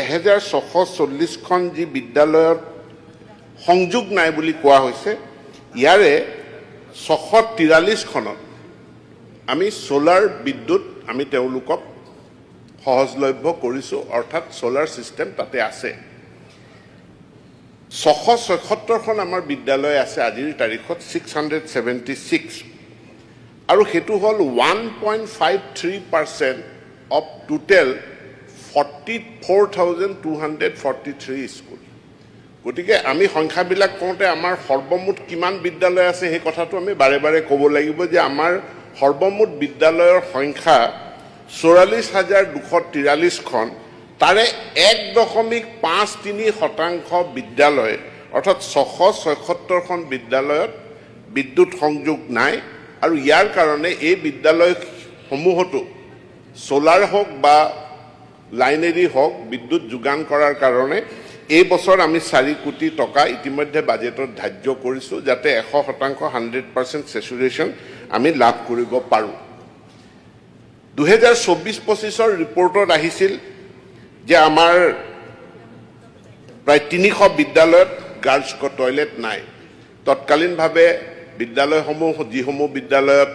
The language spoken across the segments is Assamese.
1640খন যি বিদ্যালয়ত সংযোগ নাই বুলি কোৱা হৈছে ইয়াৰে 643খনত আমি সোলাৰ বিদ্যুৎ আমি তেওঁলোকক সহজলভ্য কৰিছো অৰ্থাৎ সোলাৰ সিস্টেম তাতে আছে 676খন আমাৰ বিদ্যালয় আছে আজিৰ তাৰিখত 676 আৰু হেতু হল 1.53% of total 44,243 স্কুল গতিকে আমি সংখ্যাবিলাক কোতে আমাৰ সৰ্বমুঠ কিমান বিদ্যালয় আছে সেই কথাটো আমি বাৰে বাৰে ক'ব লাগিব যে আমাৰ সৰ্বমুঠ বিদ্যালয়ৰ সংখ্যা 44,243 খন তাৰে 1.53% বিদ্যালয় অৰ্থাৎ 676 খন বিদ্যালয়ত বিদ্যুৎ সংযোগ নাই আৰু ইয়াৰ কাৰণে এই বিদ্যালয় সমূহতো সোলাৰ হোক বা লাইনেৰী হোক বিদ্যুৎ যোগান কৰাৰ কাৰণে এই বছৰ আমি 4 কোটি টকা ইতিমধ্যে বাজেটত ধাৰ্য কৰিছো যাতে 100% স্যাচুৰেশন আমি লাভ কৰিব পাৰো 2024-25 ৰিপৰ্টত আহিছিল যে আমাৰ প্ৰায় 300 বিদ্যালয়ত গাৰ্লছ টয়লেট নাই তৎকালীনভাৱে বিদ্যালয়সমূহ যিসমূহ বিদ্যালয়ত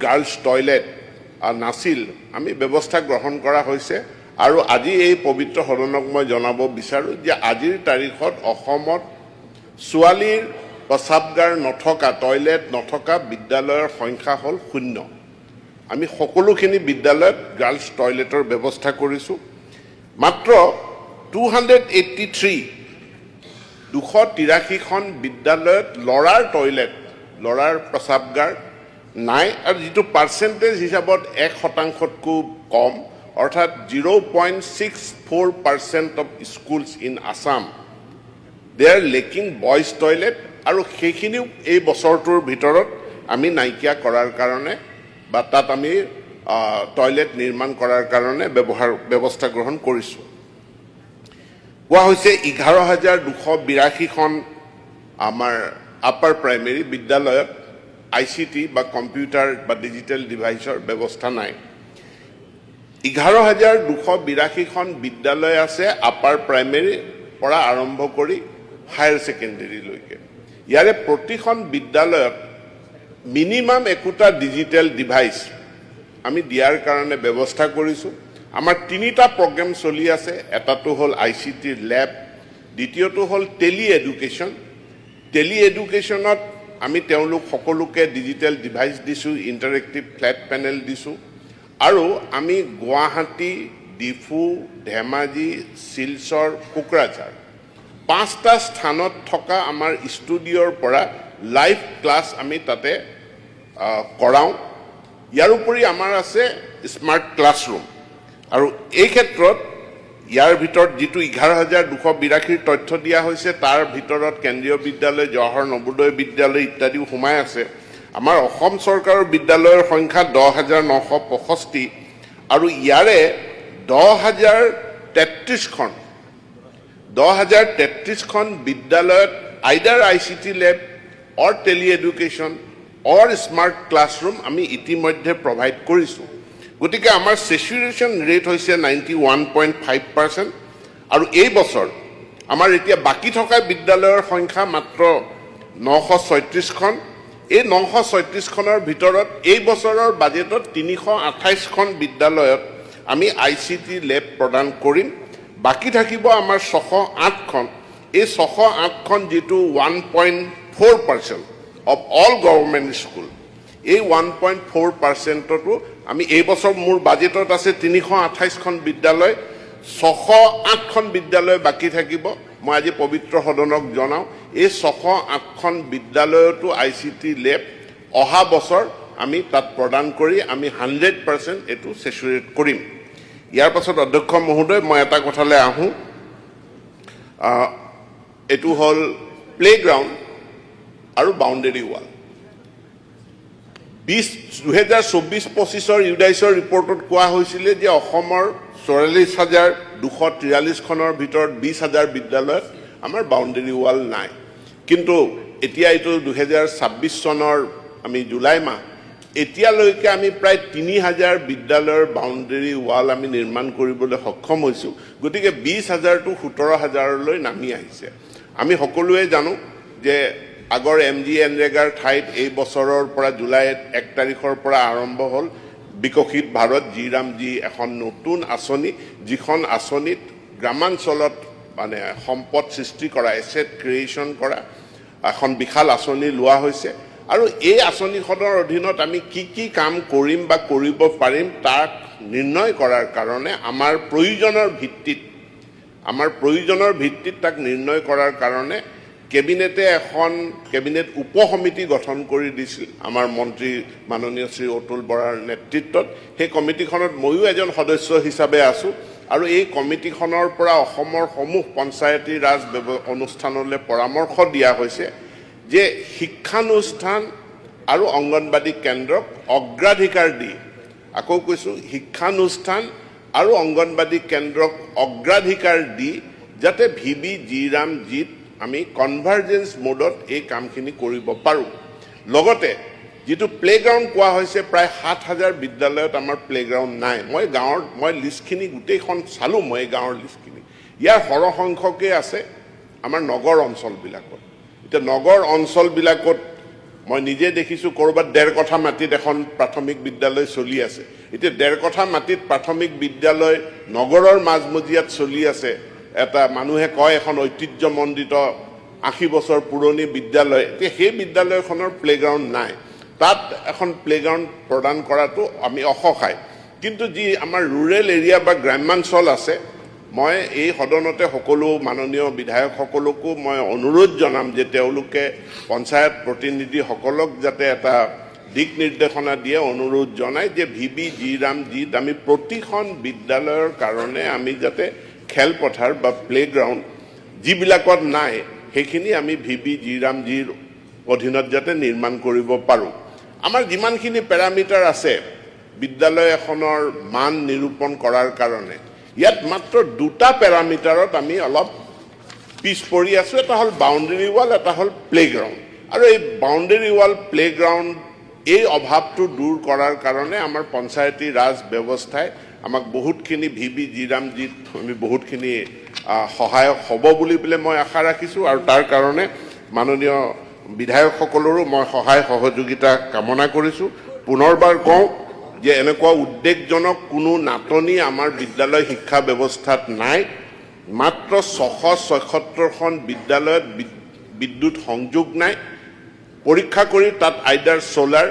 গাৰ্লছ টয়লেট নাছিল আমি ব্যৱস্থা গ্ৰহণ কৰা হৈছে আৰু আজি এই পবিত্ৰ সদনক মই জনাব বিচাৰো যে আজিৰ তাৰিখত অসমত ছোৱালীৰ প্ৰস্ৰাৱগাৰ নথকা টয়লেট নথকা বিদ্যালয়ৰ সংখ্যা হল 0 আমি সকলোখিনি বিদ্যালয়ত গাৰ্লছ টয়লেটৰ ব্যৱস্থা কৰিছো মাত্ৰ 283 খন বিদ্যালয়ত লৰাৰ টয়লেট লৰাৰ প্ৰস্ৰাৱগাৰ নাই আৰু যেটো পাৰ্চেন্টেজ হিচাপত 1%তকৈ কম অৰ্থাৎ 0.64% of schools in Assam they are lacking boys toilet আৰু সেইখিনিও এই বছৰটোৰ ভিতৰত আমি নাইকিয়া কৰাৰ কাৰণে বা তাত আমি টয়লেট নিৰ্মাণ কৰাৰ কাৰণে ব্যৱস্থা গ্ৰহণ কৰিছো কোৱা হৈছে 11,282 খন আমাৰ আপাৰ প্ৰাইমেৰী বিদ্যালয়ত আইসিটি বা কম্পিউটাৰ বা ডিজিটেল ডিভাইচৰ ব্যৱস্থা নাই 11,282 খন বিদ্যালয় আছে আপাৰ প্ৰাইমেৰী পৰা আৰম্ভ কৰি হায়াৰ সেকেন্ডাৰী লৈকে ইয়াৰে প্ৰতিখন বিদ্যালয়ত মিনিমাম একোটা ডিজিটেল ডিভাইচ আমি দিয়াৰ কাৰণে ব্যৱস্থা কৰিছো আমাৰ তিনিটা প্ৰগ্ৰাম চলি আছে এটাটো হল আইসিটি ল্যাব দ্বিতীয়টো হল টেলি এডুকেশনত আমি তেওঁলোক সকলোকে ডিজিটেল ডিভাইচ দিছো ইন্টাৰেক্টিভ ফ্ল্যাট প্যানেল দিছো আৰু আমি গুৱাহাটী ডিফু ধেমাজি শিলচৰ কোকৰাঝাৰ 5টা স্থানত থকা আমাৰ ষ্টুডিঅ'ৰ পৰা লাইভ ক্লাছ আমি তাতে কৰাও ইয়াৰ উপৰি আমাৰ আছে স্মাৰ্ট ক্লাছৰুম আৰু এই ক্ষেত্ৰত ইয়াৰ ভিতৰত যেটো 11,282 তথ্য দিয়া হৈছে তাৰ ভিতৰত কেন্দ্ৰীয় বিদ্যালয় জৱাহৰ নবোদয় বিদ্যালয় ইত্যাদিও সোমাই আছে আমাৰ অসম চৰকাৰৰ বিদ্যালয়ৰ সংখ্যা 10,965 আৰু ইয়াৰে 10,033 খন বিদ্যালয়ত আইদাৰ আইসিটি ল্যাব অৰ টেলি এডুকেশন অৰ স্মাৰ্ট ক্লাছৰুম আমি ইতিমধ্যে প্ৰভাইড কৰিছো গতিকে আমাৰ স্যাচুৰেশন ৰেট হৈছে 91.5% আৰু এই বছৰ আমাৰ এতিয়া বাকি থকা বিদ্যালয়ৰ সংখ্যা মাত্ৰ 936 খন এই 936 খনৰ ভিতৰত এই বছৰৰ বাজেটত 328 খন বিদ্যালয়ত আমি আইসিটি ল্যাব প্ৰদান কৰিম বাকি থাকিব আমাৰ 608 খন এই 608 খন যেটো 1.4% of all government school এই 1.4%টো আমি এই বছৰ মোৰ বাজেটত আছে 328 খন বিদ্যালয় 608 খন বিদ্যালয় বাকি থাকিব মই আজি পবিত্ৰ সদনক জনাও এই 608 খন বিদ্যালয়টো আইসিটি ল্যাব অহা বছৰ আমি তাত প্ৰদান কৰি আমি 100% এটো স্যাচুৰেট কৰিম ইয়াৰ পাছত অধ্যক্ষ মহোদয় মই এটা কথালে আহো এটো হল প্লেগ্ৰাউণ্ড আৰু বাউণ্ডাৰী ৱাল 2024-25 ইউডাইছৰ ৰিপৰ্টত কোৱা হৈছিল যে অসমৰ 44,243 খনৰ ভিতৰত 20,000 বিদ্যালয়ত আমাৰ বাউণ্ডাৰী ৱাল নাই কিন্তু এতিয়া এটো 2026 চনৰ আমি জুলাই মাহ এতিয়ালৈকে আমি প্ৰায় ৩,০০০ বিদ্যালয়ৰ বাউণ্ডেৰী ৱাল আমি নিৰ্মাণ কৰিবলৈ সক্ষম হৈছোঁ। গতিকে ২০,০০০টো ১৭,০০০লৈ নামি আহিছে। আমি সকলোৱে জানো যে আগৰ MGNৰেগাৰ ঠাইত এই বছৰৰ পৰা জুলাই ১ তাৰিখৰ পৰা আৰম্ভ হ'ল বিকশিত ভাৰত জি এখন নতুন আঁচনি, যিখন আঁচনিত গ্ৰামাঞ্চলত মানে সম্পদ সৃষ্টি কৰা, এছেট ক্ৰিয়েশ্যন কৰা এখন বিশাল আঁচনি লোৱা হৈছে। আৰু এই আঁচনিখনৰ অধীনত আমি কি কি কাম কৰিম বা কৰিব পাৰিম তাক নিৰ্ণয় কৰাৰ কাৰণে আমাৰ প্ৰয়োজনৰ ভিত্তিত তাক নিৰ্ণয় কৰাৰ কাৰণে কেবিনেটে এখন কেবিনেট উপসমিতি গঠন কৰি দিছিল আমাৰ মন্ত্ৰী মাননীয় শ্ৰী অতুল বৰাৰ নেতৃত্বত। সেই কমিটিখনত ময়ো এজন সদস্য হিচাপে আছোঁ আৰু এই কমিটিখনৰ পৰা অসমৰ সমূহ পঞ্চায়তী ৰাজ অনুষ্ঠানলৈ পৰামৰ্শ দিয়া হৈছে যে শিক্ষানুষ্ঠান আৰু অংগনবাড়ী কেন্দ্ৰক অগ্ৰাধিকাৰ দি, আকৌ কৈছোঁ শিক্ষানুষ্ঠান আৰু অংগনবাড়ী কেন্দ্ৰক অগ্ৰাধিকাৰ দি যাতে VBGত আমি কনভাৰ্জেন্স মোডত এই কামখিনি কৰিব পাৰোঁ। লগতে যিটো প্লেগ্ৰাউণ্ড কোৱা হৈছে, প্ৰায় ৭,০০০ বিদ্যালয়ত আমাৰ প্লেগ্ৰাউণ্ড নাই। মই লিষ্টখিনি গোটেইখন চালোঁ, মই গাঁৱৰ লিষ্টখিনি। ইয়াৰ সৰহসংখ্যকেই আছে আমাৰ নগৰ অঞ্চলবিলাকত। এতিয়া নগৰ অঞ্চলবিলাকত মই নিজে দেখিছোঁ ক'ৰবাত ১.৫ কঠা মাটিত এখন প্ৰাথমিক বিদ্যালয় চলি আছে। এতিয়া ১.৫ কঠা মাটিত প্ৰাথমিক বিদ্যালয় নগৰৰ মাজমজিয়াত চলি আছে। এটা মানুহে কয় এখন ঐতিহ্যমণ্ডিত ৮০ বছৰ পুৰণি বিদ্যালয়, এতিয়া সেই বিদ্যালয়খনৰ প্লেগ্ৰাউণ্ড নাই। তাত এখন প্লেগ্ৰাউণ্ড প্ৰদান কৰাটো আমি অসহায়। কিন্তু যি আমাৰ ৰুৰেল এৰিয়া বা গ্ৰাম্যাঞ্চল আছে, মই এই সদনতে সকলো মাননীয় বিধায়কসকলকো মই অনুৰোধ জনাম যে তেওঁলোকে পঞ্চায়ত প্ৰতিনিধিসকলক যাতে এটা দিক নিৰ্দেশনা দিয়ে, অনুৰোধ জনায় যে VBGত আমি প্ৰতিখন বিদ্যালয়ৰ কাৰণে আমি যাতে খেলপথাৰ বা প্লেগ্ৰাউণ্ড যিবিলাকত নাই সেইখিনি আমি VBGৰ অধীনত যাতে নিৰ্মাণ কৰিব পাৰোঁ। আমাৰ যিমানখিনি পেৰামিটাৰ আছে বিদ্যালয় এখনৰ মান নিৰূপণ কৰাৰ কাৰণে, ইয়াত মাত্ৰ ২টা পেৰামিটাৰত আমি অলপ পিছ পৰি আছোঁ। এটা হ'ল বাউণ্ডেৰী ৱাল, এটা হ'ল প্লেগ্ৰাউণ্ড। আৰু এই বাউণ্ডেৰী ৱাল প্লেগ্ৰাউণ্ড এই অভাৱটো দূৰ কৰাৰ কাৰণে আমাৰ পঞ্চায়তী ৰাজ ব্যৱস্থাই আমাক বহুতখিনি VBGত আমি বহুতখিনি সহায়ক হ'ব বুলি পেলাই মই আশা ৰাখিছোঁ। আৰু তাৰ কাৰণে মাননীয় বিধায়কসকলৰো মই সহায় সহযোগিতা কামনা কৰিছোঁ। পুনৰবাৰ কওঁ যে এনেকুৱা উদ্বেগজনক কোনো নাটনি আমাৰ বিদ্যালয় শিক্ষা ব্যৱস্থাত নাই। মাত্ৰ ৬৭৬খন বিদ্যালয়ত বিদ্যুৎ সংযোগ নাই। পৰীক্ষা কৰি তাত আইদাৰ ছ'লাৰ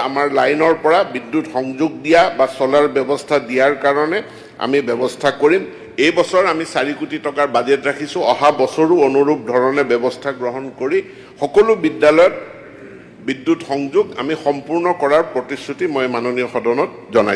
আমাৰ লাইনৰ পৰা বিদ্যুৎ সংযোগ দিয়া বা ছ'লাৰ ব্যৱস্থা দিয়াৰ কাৰণে আমি ব্যৱস্থা কৰিম। এই বছৰ আমি ৪ কোটি টকাৰ বাজেট ৰাখিছোঁ। অহা বছৰো অনুৰূপ ধৰণে ব্যৱস্থা গ্ৰহণ কৰি সকলো বিদ্যালয়ত বিদ্যুৎ সংযোগ আমি সম্পূৰ্ণ কৰাৰ প্ৰতিশ্ৰুতি মই মাননীয় সদনত জনাইছোঁ।